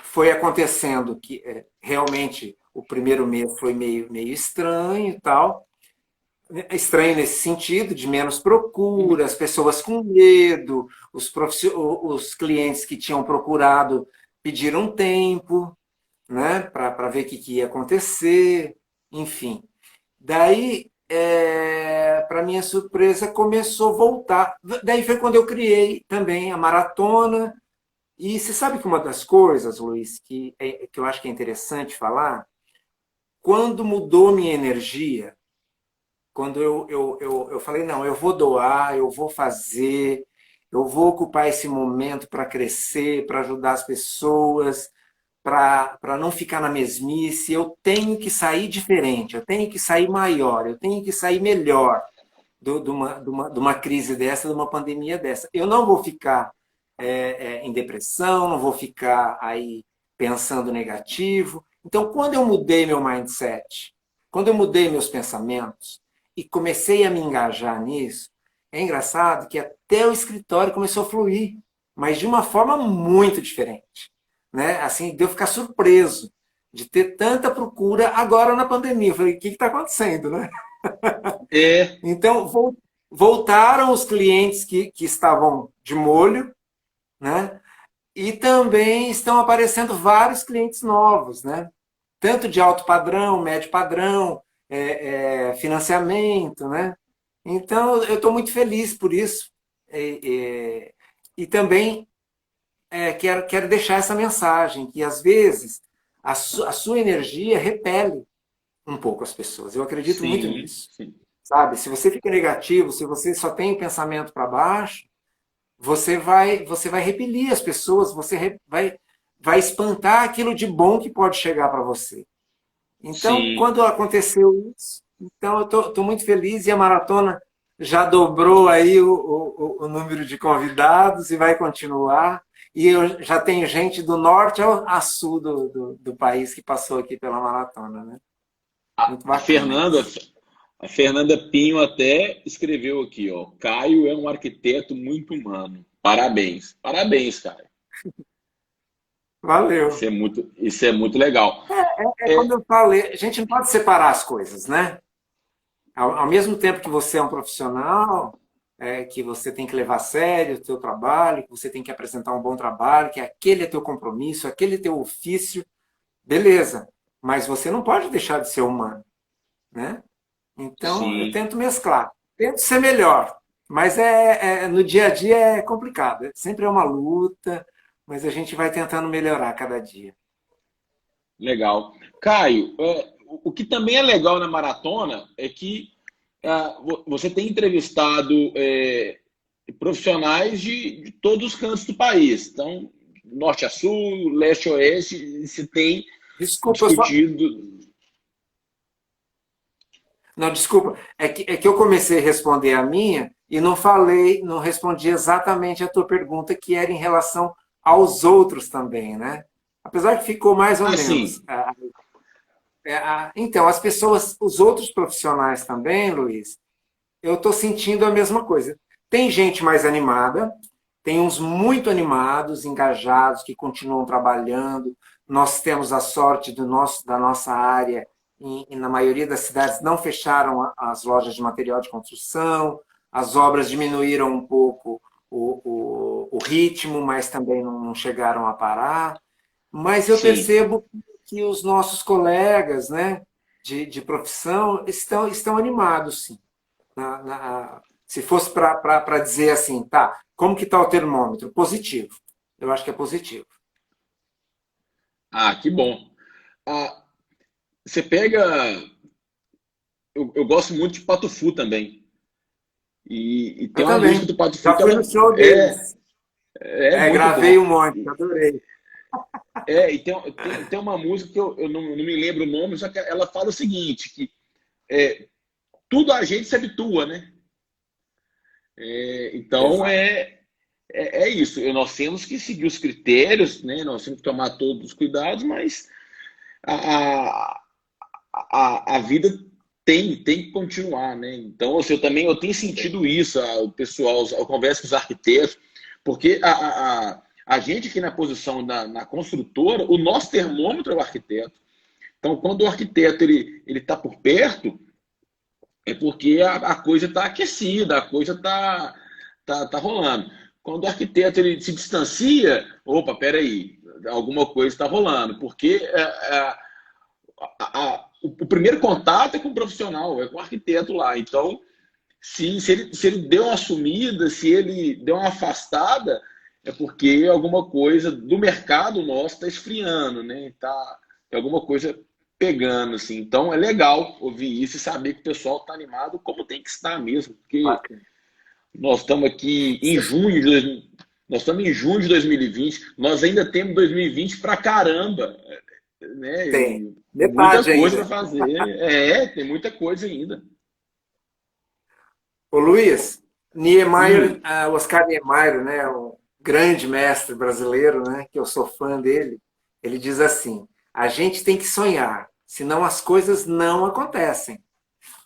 foi acontecendo que realmente o primeiro mês foi meio estranho e tal. Estranho nesse sentido, de menos procura, as pessoas com medo, os clientes que tinham procurado pediram tempo, né, para ver o que ia acontecer, enfim. Daí, para minha surpresa, começou a voltar. Daí foi quando eu criei também a maratona. E você sabe que uma das coisas, Luiz, que eu acho que é interessante falar, quando mudou minha energia, quando eu falei, não, eu vou doar, eu vou fazer, eu vou ocupar esse momento para crescer, para ajudar as pessoas, para não ficar na mesmice, eu tenho que sair diferente, eu tenho que sair maior, eu tenho que sair melhor de uma crise dessa, de uma pandemia dessa. Eu não vou ficar em depressão, não vou ficar aí pensando negativo. Então, quando eu mudei meu mindset, quando eu mudei meus pensamentos e comecei a me engajar nisso, é engraçado que até o escritório começou a fluir, mas de uma forma muito diferente, né? Assim, de eu ficar surpreso de ter tanta procura agora na pandemia. Eu falei, o que está acontecendo, né? é, Então, voltaram os clientes que estavam de molho, né? E também estão aparecendo vários clientes novos, né? Tanto de alto padrão, médio padrão, financiamento, né? Então, eu estou muito feliz por isso. E também quero deixar essa mensagem, que às vezes a sua energia repele um pouco as pessoas. Eu acredito muito sim, nisso. sim, Sabe? Se você fica negativo, se você só tem o pensamento para baixo, você vai repelir as pessoas, vai espantar aquilo de bom que pode chegar para você. Então, sim. quando aconteceu isso, então eu estou muito feliz e a maratona já dobrou aí o número de convidados e vai continuar. E eu já tenho gente do norte a sul do país que passou aqui pela maratona, né? Muito A bacana Fernanda, isso. a Fernanda Pinho até escreveu aqui, ó. Caio é um arquiteto muito humano. Parabéns. Parabéns, cara. Valeu. Isso é muito legal. É como eu falei, a gente não pode separar as coisas, né? Ao mesmo tempo que você é um profissional, que você tem que levar a sério o seu trabalho, que você tem que apresentar um bom trabalho, que aquele é teu compromisso, aquele é teu ofício, beleza. Mas você não pode deixar de ser humano, né? Então, eu Sim, tento mesclar. Tento ser melhor. Mas no dia a dia é complicado. Sempre é uma luta, mas a gente vai tentando melhorar cada dia. legal. Caio, o que também é legal na maratona é que você tem entrevistado profissionais de todos os cantos do país. Então, norte a sul, leste a oeste, você tem Desculpa, discutido. Não, desculpa. É que eu comecei a responder a minha e não falei, não respondi exatamente a tua pergunta, que era em relação aos outros também, né? Apesar que ficou mais ou menos. Assim, Então, as pessoas, os outros profissionais também, Luiz, eu estou sentindo a mesma coisa. Tem gente mais animada, tem uns muito animados, engajados, que continuam trabalhando. Nós temos a sorte da nossa área, e na maioria das cidades não fecharam as lojas de material de construção, as obras diminuíram um pouco o ritmo, mas também não chegaram a parar. Mas eu sim. percebo que os nossos colegas, né, de profissão estão animados, sim. Se fosse para dizer assim, tá, como que está o termômetro? Positivo. Eu acho que é positivo. Ah, que bom. Ah, você pega. Eu gosto muito de Patufu também. E tem Eu uma música também. do Patufu Já que fui no show deles. é muito Gravei bom. um monte, adorei. E tem uma música que eu não me lembro o nome, só que ela fala o seguinte, que tudo a gente se habitua, né? Então, Exato. é isso. Nós temos que seguir os critérios, né? Nós temos que tomar todos os cuidados, mas a, a vida tem que continuar, né? Então, assim, eu tenho sentido isso, o pessoal, eu converso com os arquitetos, porque a gente aqui na posição na construtora, o nosso termômetro é o arquiteto. Então, quando o arquiteto ele está por perto, é porque a coisa está aquecida, a coisa tá rolando. Quando o arquiteto ele se distancia, opa, peraí, alguma coisa está rolando, porque o primeiro contato é com o profissional, é com o arquiteto lá. Então, se ele deu uma sumida, se ele deu uma afastada, é porque alguma coisa do mercado nosso está esfriando, né? Tem alguma coisa pegando, assim. Então, é legal ouvir isso e saber que o pessoal está animado, como tem que estar mesmo, porque Bacana. nós estamos aqui em junho nós estamos em junho de 2020, nós ainda temos 2020 para caramba, né? Tem. E muita Metade coisa para ainda. fazer. Tem muita coisa ainda. Ô Luiz, Niemeyer, Hum, Oscar Niemeyer, né, o grande mestre brasileiro, né, que eu sou fã dele, ele diz assim: a gente tem que sonhar, senão as coisas não acontecem,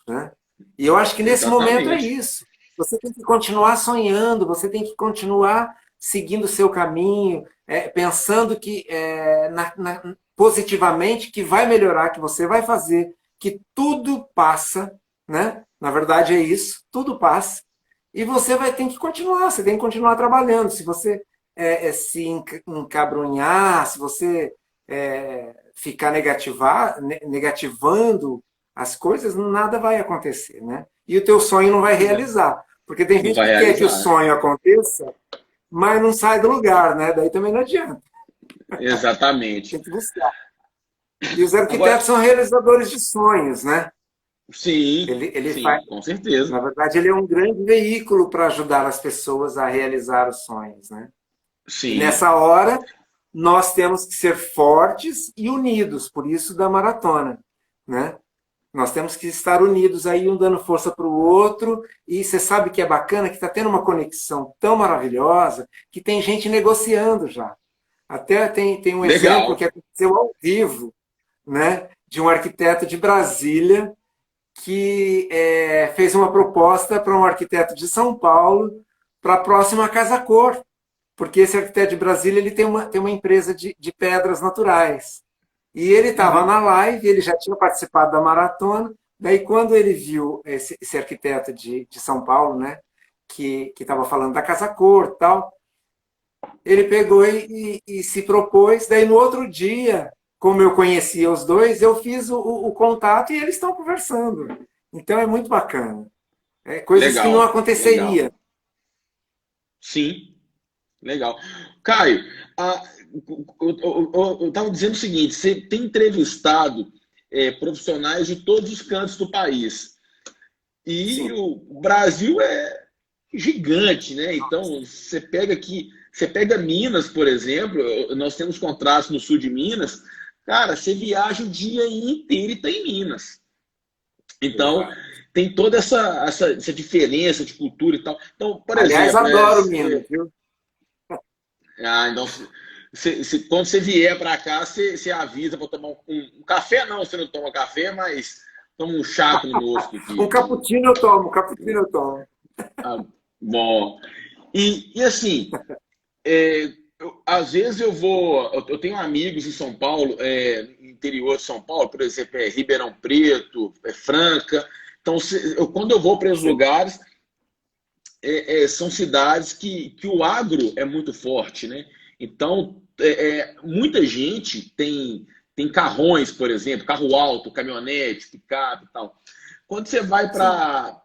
né? E eu acho que nesse momento é exatamente. isso. Você tem que continuar sonhando, você tem que continuar seguindo o seu caminho, pensando que positivamente que vai melhorar, que você vai fazer, que tudo passa, né? Na verdade é isso, tudo passa. E você vai ter que continuar, você tem que continuar trabalhando. Se você se encabrunhar, se você ficar negativando as coisas, nada vai acontecer, né? E o teu sonho não vai realizar. Porque tem Não gente vai que quer que o realizar. sonho aconteça, mas não sai do lugar, né? Daí também não adianta. Exatamente. Tem que buscar. E os Agora, arquitetos são realizadores de sonhos, né? Ele faz, sim, com certeza. na verdade, ele é um grande veículo para ajudar as pessoas a realizar os sonhos, né? E Sim, nessa hora, nós temos que ser fortes e unidos, por isso da maratona, né? Nós temos que estar unidos aí, um dando força para o outro, e você sabe que é bacana, que está tendo uma conexão tão maravilhosa, que tem gente negociando já. Até tem um exemplo que legal. aconteceu ao vivo, né? De um arquiteto de Brasília que fez uma proposta para um arquiteto de São Paulo para a próxima Casa Cor, porque esse arquiteto de Brasília ele tem uma empresa de pedras naturais. E ele estava Uhum. na live, ele já tinha participado da maratona, daí quando ele viu esse arquiteto de São Paulo, né, que estava falando da Casa Cor tal, ele pegou e se propôs, daí no outro dia, como eu conhecia os dois, eu fiz o contato e eles estão conversando. Então é muito bacana. Coisas que não Legal, legal. aconteceria. Sim, legal. Caio, eu estava dizendo o seguinte: você tem entrevistado profissionais de todos os cantos do país. E Sim. o Brasil é gigante, né? Então, você pega aqui, você pega Minas, por exemplo, nós temos contratos no sul de Minas, cara, você viaja o dia inteiro e está em Minas. Então, Exato. tem toda essa diferença de cultura e tal. Então, por Aliás, exemplo, adoro Minas, viu? então, quando você vier para cá, você avisa para tomar um café, não, você não toma café, mas toma um chá conosco Um aqui. cappuccino eu tomo, um cappuccino eu tomo. Ah, bom. E assim, às vezes eu tenho amigos em São Paulo, interior de São Paulo, por exemplo, Ribeirão Preto, Franca. Então, quando eu vou para esses Sim. lugares, são cidades que o agro é muito forte, né? Então, muita gente tem carrões, por exemplo, carro alto, caminhonete, picape e tal. Quando você vai Sim. para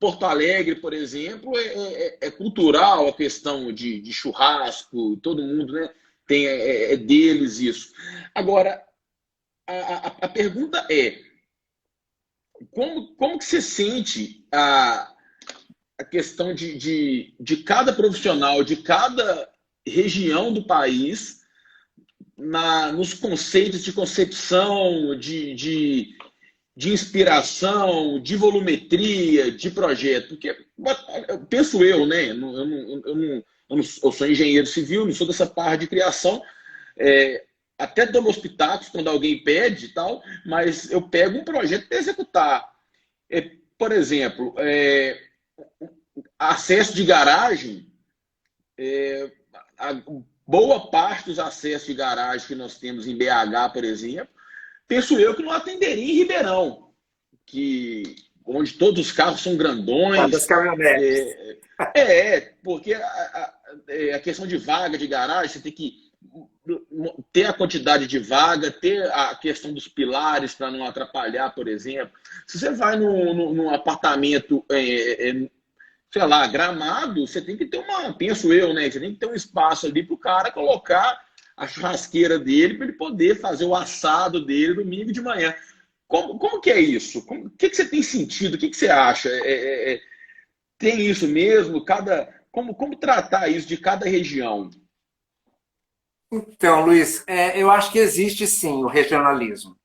Porto Alegre, por exemplo, é cultural a questão de churrasco, todo mundo, né? É deles isso. Agora, a pergunta é: como que você sente a questão de cada profissional, de cada região do país, nos conceitos de concepção, de inspiração, de volumetria, de projeto? Porque, penso eu, né? Eu sou engenheiro civil, não sou dessa parte de criação, é, até dou meus pitacos quando alguém pede e tal, mas eu pego um projeto para executar. Por exemplo, acesso de garagem, a boa parte dos acessos de garagem que nós temos em BH, por exemplo, penso eu que não atenderia em Ribeirão, onde todos os carros são Das grandões. caminhonetes. Porque a questão de vaga de garagem, você tem que ter a quantidade de vaga, ter a questão dos pilares para não atrapalhar, por exemplo. Se você vai num apartamento, sei lá, Gramado, você tem que ter penso eu, né? Você tem que ter um espaço ali para o cara colocar a churrasqueira dele para ele poder fazer o assado dele domingo de manhã. Como que é isso? O que você tem sentido? O que você acha? Tem isso mesmo? Como tratar isso de cada região? Então, Luiz, eu acho que existe sim o regionalismo,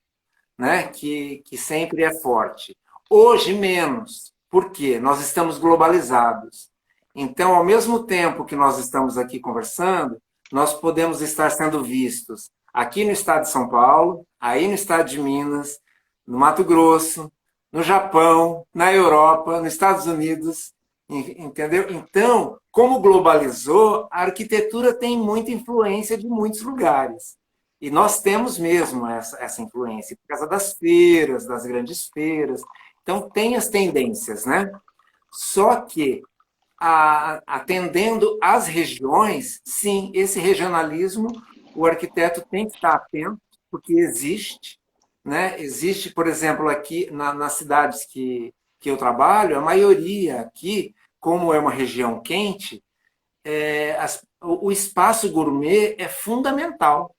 né? Que sempre é forte. Hoje, menos. Por quê? Nós estamos globalizados. Então, ao mesmo tempo que nós estamos aqui conversando, nós podemos estar sendo vistos aqui no estado de São Paulo, aí no estado de Minas, no Mato Grosso, no Japão, na Europa, nos Estados Unidos, entendeu? Então, como globalizou, a arquitetura tem muita influência de muitos lugares. E nós temos mesmo essa influência, por causa das feiras, das grandes feiras. Então, tem as tendências, né? Só que, atendendo às regiões, sim, esse regionalismo, o arquiteto tem que estar atento, porque existe, né? Existe, por exemplo, aqui nas cidades que eu trabalho, a maioria aqui, como é uma região quente, o espaço gourmet é fundamental,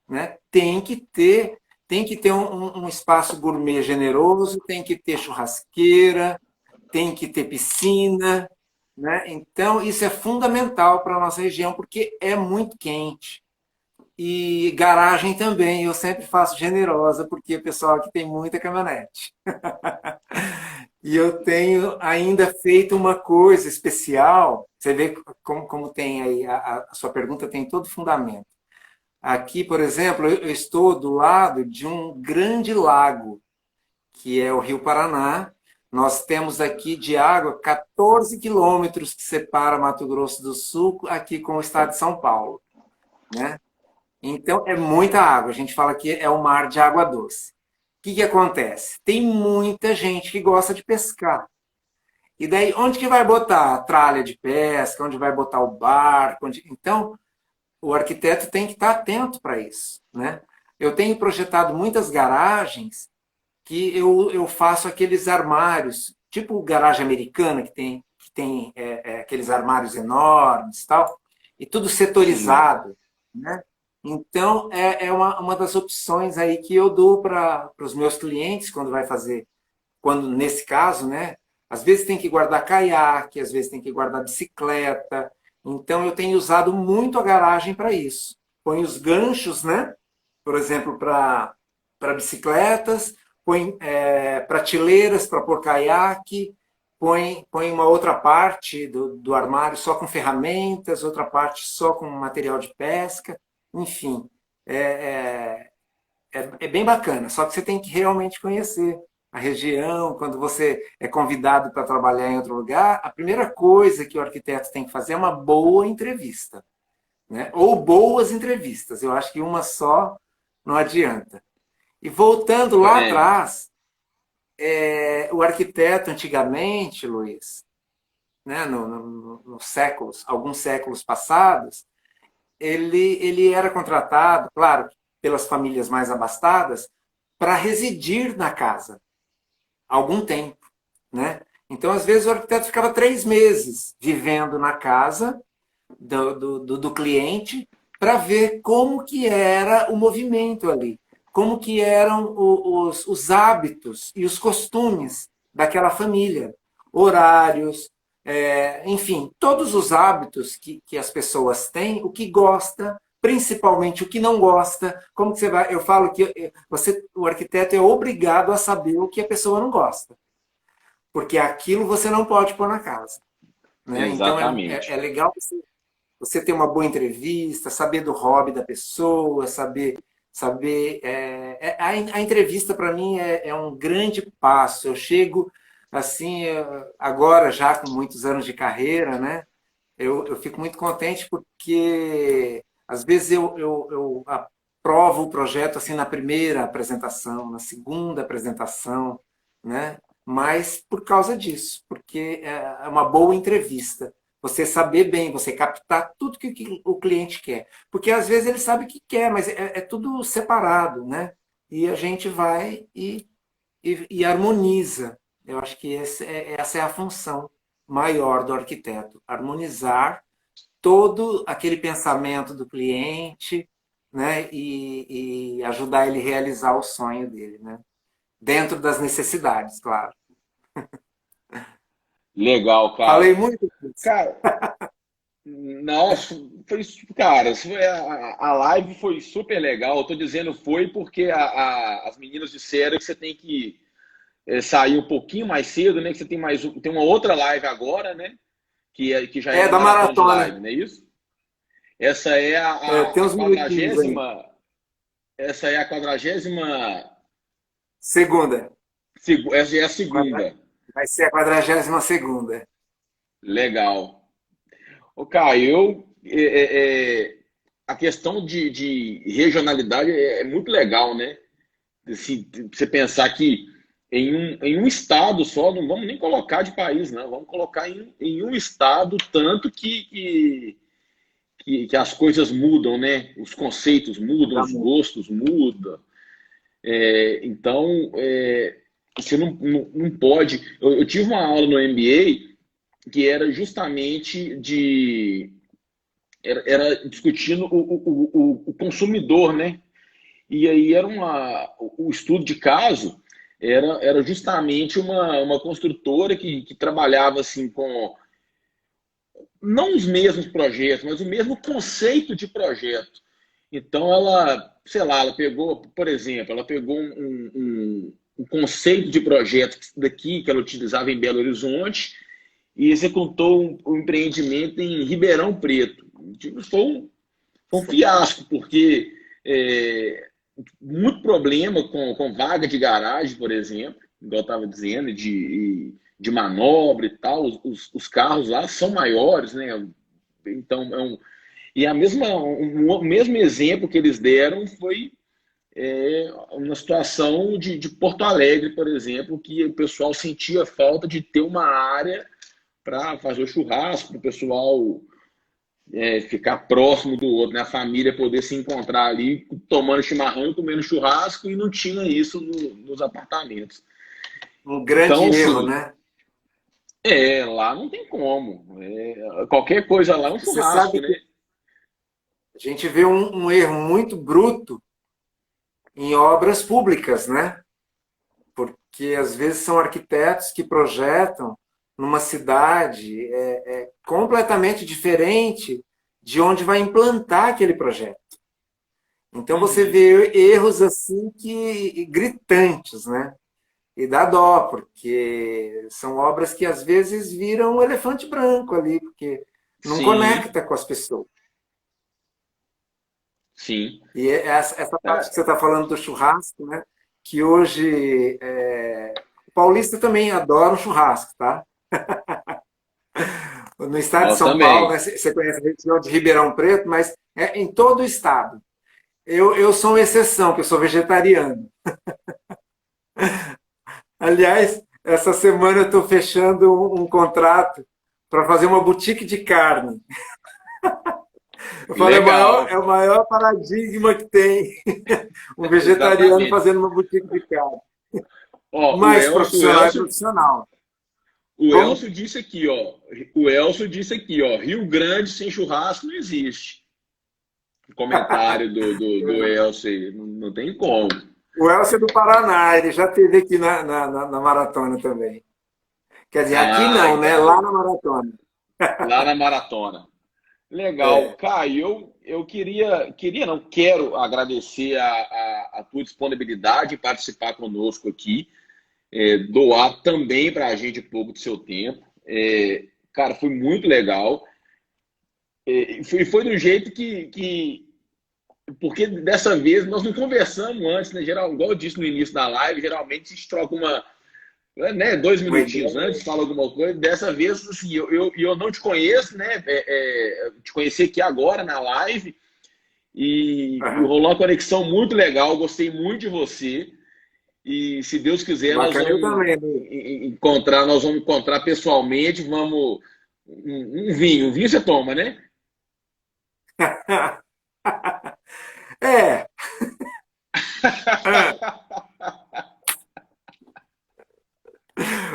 né? Tem que ter um espaço gourmet generoso, tem que ter churrasqueira, tem que ter piscina, né? Então, isso é fundamental para a nossa região, porque é muito quente. E garagem também, eu sempre faço generosa, porque o pessoal aqui tem muita caminhonete. E eu tenho ainda feito uma coisa especial, você vê como tem aí, a sua pergunta tem todo fundamento. Aqui, por exemplo, eu estou do lado de um grande lago, que é o Rio Paraná. Nós temos aqui de água 14 quilômetros que separa Mato Grosso do Sul aqui com o estado de São Paulo, né? Então, é muita água. A gente fala que é um mar de água doce. O que acontece? Tem muita gente que gosta de pescar. E daí, onde que vai botar a tralha de pesca? Onde vai botar o barco? Então, o arquiteto tem que estar atento para isso, né? Eu tenho projetado muitas garagens que eu faço aqueles armários, tipo garagem americana, que tem aqueles armários enormes e tal, e tudo Sim. setorizado, né? Então, é uma das opções aí que eu dou para os meus clientes quando vai fazer, quando nesse caso, né? Às vezes tem que guardar caiaque, às vezes tem que guardar bicicleta. Então, eu tenho usado muito a garagem para isso. Põe os ganchos, né? Por exemplo, para bicicletas, põe prateleiras para pôr caiaque, põe uma outra parte do armário só com ferramentas, outra parte só com material de pesca. Enfim, é, é bem bacana, só que você tem que realmente conhecer a região. Quando você é convidado para trabalhar em outro lugar, a primeira coisa que o arquiteto tem que fazer é uma boa entrevista, né? Ou boas entrevistas. Eu acho que uma só não adianta. E voltando lá É, atrás, o arquiteto antigamente, Luiz, né, nos séculos, alguns séculos passados, ele era contratado, claro, pelas famílias mais abastadas, para residir na casa algum tempo, né? Então, às vezes, o arquiteto ficava 3 meses vivendo na casa do cliente para ver como que era o movimento ali, como que eram os hábitos e os costumes daquela família, horários, enfim, todos os hábitos que as pessoas têm, o que gosta, principalmente o que não gosta. Como que você vai? Eu falo que o arquiteto é obrigado a saber o que a pessoa não gosta, porque aquilo você não pode pôr na casa, né? Então é Exatamente. legal você ter uma boa entrevista, saber do hobby da pessoa, saber a entrevista para mim é um grande passo. Eu chego assim agora já com muitos anos de carreira, né? Eu fico muito contente porque às vezes eu aprovo o projeto assim na primeira apresentação, na segunda apresentação, né? Mas por causa disso, porque é uma boa entrevista. Você saber bem, você captar tudo que o cliente quer. Porque às vezes ele sabe o que quer, mas é tudo separado, né? E a gente vai e harmoniza. Eu acho que essa é a função maior do arquiteto, harmonizar todo aquele pensamento do cliente, né, e ajudar ele a realizar o sonho dele, né? Dentro das necessidades, claro. Legal, cara. Falei muito? Cara, nossa, cara, a live foi super legal. Eu tô dizendo foi porque as meninas disseram que você tem que sair um pouquinho mais cedo, né? Que você tem tem uma outra live agora, né? Que já é É a da maratona de maratona. live, não é isso? Essa é Tem a uns minutinhos aí. quadragésima. Essa é a quadragésima. Segunda. Essa é a segunda. Vai ser a 42ª. Legal. Ô, Caio, a questão de regionalidade é muito legal, né? Assim, você pensar que em um estado só, não vamos nem colocar de país, não, vamos colocar em um estado, tanto que as coisas mudam, né? Os conceitos mudam, Já os muda. gostos mudam. Então, você não pode. Eu tive uma aula no MBA que era justamente era discutindo o consumidor, né? E aí o estudo de caso era justamente uma construtora que trabalhava assim com não os mesmos projetos, mas o mesmo conceito de projeto. Então ela, sei lá, ela pegou, por exemplo, ela pegou um conceito de projeto daqui que ela utilizava em Belo Horizonte e executou um empreendimento em Ribeirão Preto. Tipo, foi um fiasco, porque muito problema com vaga de garagem, por exemplo, igual eu estava dizendo, de manobra e tal. Os carros lá são maiores, né? Então, e o mesmo exemplo que eles deram foi uma situação de Porto Alegre, por exemplo, que o pessoal sentia falta de ter uma área para fazer o churrasco, para o pessoal ficar próximo do outro, né? A família poder se encontrar ali tomando chimarrão e comendo churrasco, e não tinha isso nos apartamentos. Um grande Então, erro, assim, né? lá não tem como. Qualquer coisa lá é um Você churrasco, sabe que né? a gente vê um erro muito bruto em obras públicas, né? Porque às vezes são arquitetos que projetam numa cidade completamente diferente de onde vai implantar aquele projeto. Então você Uhum. vê erros assim que gritantes, né? E dá dó, porque são obras que às vezes viram um elefante branco ali, porque não Sim, conecta com as pessoas. sim. E essa parte que você É, está falando do churrasco, né? Que hoje o paulista também adora o churrasco, tá? No estado de nós São Paulo, né? também. Você conhece a região de Ribeirão Preto, mas é em todo o estado. Eu sou uma exceção, que eu sou vegetariano. Aliás, essa semana eu estou fechando um contrato para fazer uma boutique de carne. Eu falei, Legal. é o maior paradigma que tem um vegetariano Exatamente. fazendo uma boutique de carne. Ó, Mais profissional é profissional. O Como? Elcio disse aqui, ó. O Elcio disse aqui, ó. Rio Grande sem churrasco não existe. O comentário do Elcio aí. Não tem como. O Elcio é do Paraná, ele já esteve aqui na maratona também. Quer dizer, aqui não, né? Lá Então, na maratona. lá na maratona. Legal. É. Caio, eu não, quero agradecer a tua disponibilidade em participar conosco aqui, doar também para a gente um pouco do seu tempo. Cara, foi muito legal. Foi do jeito porque dessa vez nós não conversamos antes, né? Igual eu disse no início da live, geralmente a gente troca né, 2 minutinhos antes, fala alguma coisa. Dessa vez, assim, eu não te conheço, né? Te conheci aqui agora na live e rolou uma conexão muito legal. Gostei muito de você. E se Deus quiser, Bacana, eu também, né? nós vamos encontrar pessoalmente. Vamos um vinho. Um vinho você toma, né? É.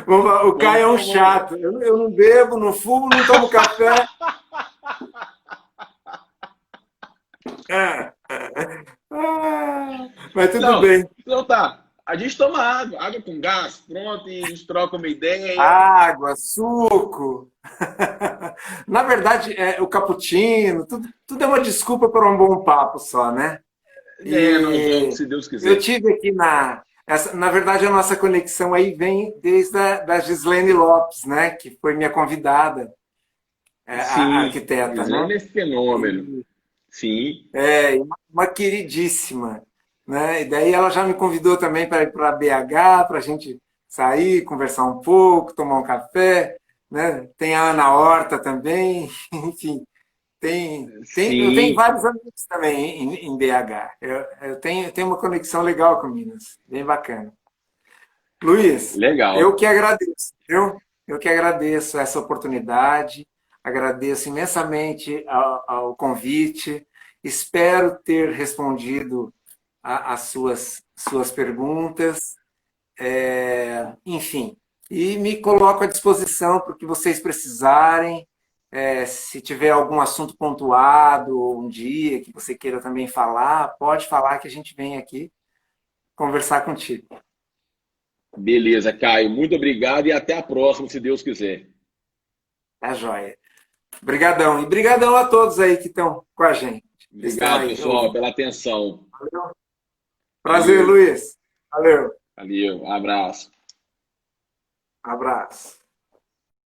O Caio é um chato. Eu não bebo, não fumo, não tomo café. Mas tudo Não, bem. então tá. A gente toma água, água com gás, pronto, e a gente troca uma ideia. Água, suco. Na verdade, o cappuccino, tudo é uma desculpa para um bom papo só, né? Nós vamos, E se Deus eu quiser. tive aqui na verdade, a nossa conexão aí vem desde da Gislene Lopes, né? Que foi minha convidada, a Sim, arquiteta, né? Gislaine é fenômeno. Sim, Uma queridíssima, né? E daí ela já me convidou também para ir para BH, para a gente sair, conversar um pouco, tomar um café, né? Tem a Ana Horta também, enfim, eu tenho sim, vários amigos também em BH. Eu tenho uma conexão legal com Minas, bem bacana. Luiz, eu legal. que agradeço, viu? Eu que agradeço essa oportunidade, agradeço imensamente ao convite, espero ter respondido às suas perguntas, enfim, e me coloco à disposição para o que vocês precisarem. Se tiver algum assunto pontuado, ou um dia que você queira também falar, pode falar que a gente vem aqui conversar contigo. Beleza, Caio. Muito obrigado e até a próxima, se Deus quiser. Tá joia. Obrigadão. E brigadão a todos aí que estão com a gente, que estão Obrigado, aí pessoal, ouvindo. pela atenção. Prazer, Valeu, Luiz. Valeu. valeu, abraço. Abraço.